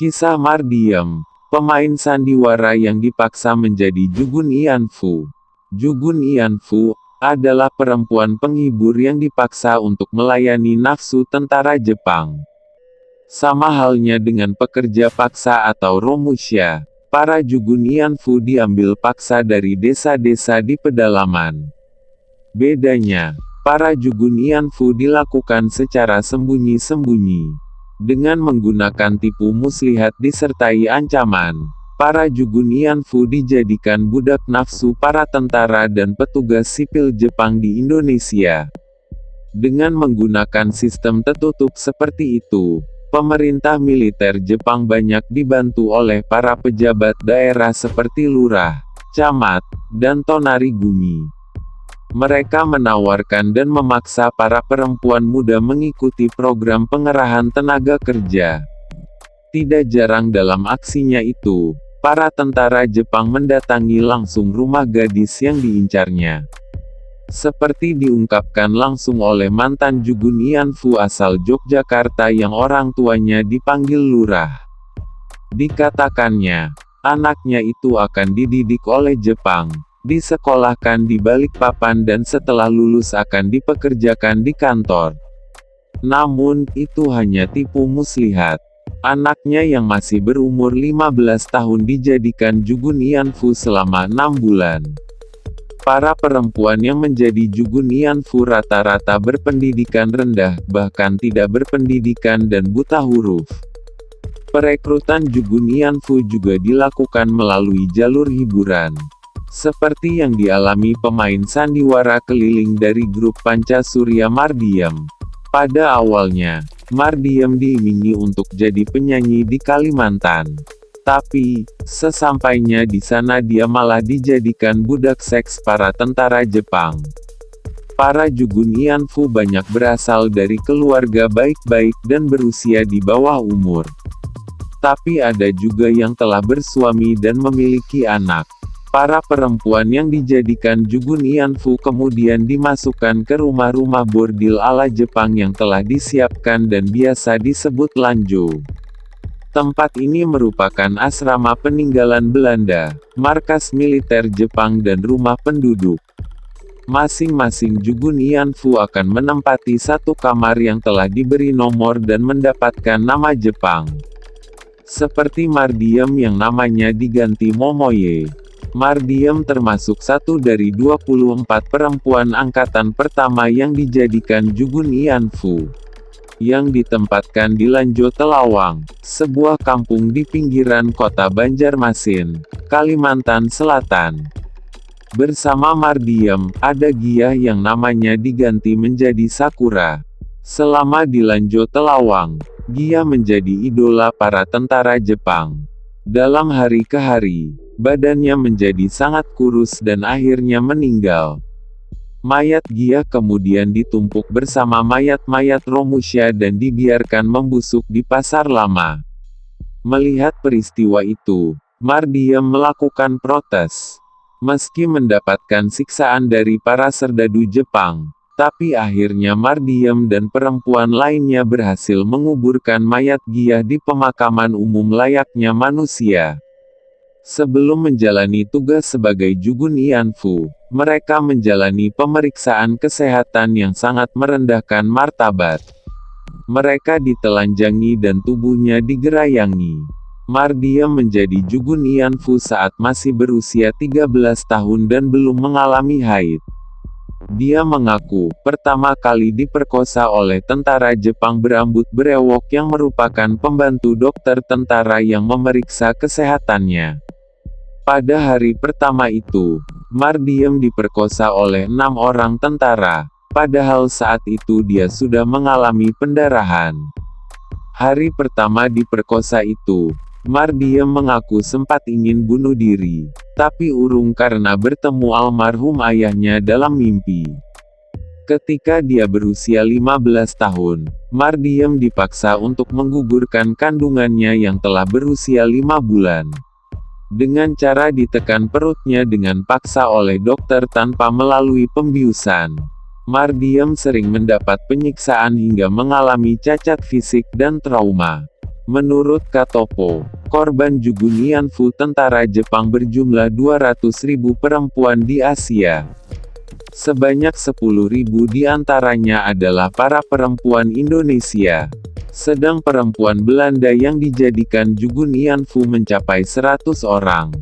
Kisah Mardiam, pemain sandiwara yang dipaksa menjadi Jugun Ianfu. Jugun Ianfu adalah perempuan penghibur yang dipaksa untuk melayani nafsu tentara Jepang. Sama halnya dengan pekerja paksa atau romusha, para Jugun Ianfu diambil paksa dari desa-desa di pedalaman. Bedanya, para Jugun Ianfu dilakukan secara sembunyi-sembunyi. Dengan menggunakan tipu muslihat disertai ancaman, para Jugun Ianfu dijadikan budak nafsu para tentara dan petugas sipil Jepang di Indonesia. Dengan menggunakan sistem tertutup seperti itu, pemerintah militer Jepang banyak dibantu oleh para pejabat daerah seperti lurah, camat, dan tonarigumi. Mereka menawarkan dan memaksa para perempuan muda mengikuti program pengerahan tenaga kerja. Tidak jarang dalam aksinya itu, para tentara Jepang mendatangi langsung rumah gadis yang diincarnya. Seperti diungkapkan langsung oleh mantan Jugun Ianfu asal Yogyakarta yang orang tuanya dipanggil lurah. Dikatakannya, anaknya itu akan dididik oleh Jepang, disekolahkan di Balikpapan dan setelah lulus akan dipekerjakan di kantor. Namun, itu hanya tipu muslihat. Anaknya yang masih berumur 15 tahun dijadikan Jugun Ianfu selama 6 bulan. Para perempuan yang menjadi Jugun Ianfu rata-rata berpendidikan rendah, bahkan tidak berpendidikan dan buta huruf. Perekrutan Jugun Ianfu juga dilakukan melalui jalur hiburan. Seperti yang dialami pemain sandiwara keliling dari grup Pancasurya Mardiam. Pada awalnya, Mardiam diiming-imingi untuk jadi penyanyi di Kalimantan. Tapi, sesampainya di sana dia malah dijadikan budak seks para tentara Jepang. Para Jugun Ianfu banyak berasal dari keluarga baik-baik dan berusia di bawah umur. Tapi ada juga yang telah bersuami dan memiliki anak. Para perempuan yang dijadikan Jugun Ianfu kemudian dimasukkan ke rumah-rumah bordil ala Jepang yang telah disiapkan dan biasa disebut lanjo. Tempat ini merupakan asrama peninggalan Belanda, markas militer Jepang dan rumah penduduk. Masing-masing Jugun Ianfu akan menempati satu kamar yang telah diberi nomor dan mendapatkan nama Jepang. Seperti Mardiam yang namanya diganti Momoye. Mardiam termasuk satu dari 24 perempuan angkatan pertama yang dijadikan Jugun Ianfu. Yang ditempatkan di Lanjo Telawang, sebuah kampung di pinggiran kota Banjarmasin, Kalimantan Selatan. Bersama Mardiam, ada Gia yang namanya diganti menjadi Sakura. Selama di Lanjo Telawang, Gia menjadi idola para tentara Jepang. Dalam hari ke hari, badannya menjadi sangat kurus dan akhirnya meninggal. Mayat Gia kemudian ditumpuk bersama mayat-mayat romusha dan dibiarkan membusuk di pasar lama. Melihat peristiwa itu, Mardiam melakukan protes. Meski mendapatkan siksaan dari para serdadu Jepang, tapi akhirnya Mardiam dan perempuan lainnya berhasil menguburkan mayat Gia di pemakaman umum layaknya manusia. Sebelum menjalani tugas sebagai Jugun Ianfu, mereka menjalani pemeriksaan kesehatan yang sangat merendahkan martabat. Mereka ditelanjangi dan tubuhnya digerayangi. Mardiam menjadi Jugun Ianfu saat masih berusia 13 tahun dan belum mengalami haid. Dia mengaku, pertama kali diperkosa oleh tentara Jepang berambut berewok yang merupakan pembantu dokter tentara yang memeriksa kesehatannya. Pada hari pertama itu, Mardiam diperkosa oleh 6 orang tentara, padahal saat itu dia sudah mengalami pendarahan. Hari pertama diperkosa itu, Mardiam mengaku sempat ingin bunuh diri, tapi urung karena bertemu almarhum ayahnya dalam mimpi. Ketika dia berusia 15 tahun, Mardiam dipaksa untuk menggugurkan kandungannya yang telah berusia 5 bulan. Dengan cara ditekan perutnya dengan paksa oleh dokter tanpa melalui pembiusan. Mardiam sering mendapat penyiksaan hingga mengalami cacat fisik dan trauma. Menurut Katopo, korban Jugunianfu tentara Jepang berjumlah 200.000 perempuan di Asia. Sebanyak 10.000 di antaranya adalah para perempuan Indonesia. Sedang perempuan Belanda yang dijadikan Jugunianfu mencapai 100 orang.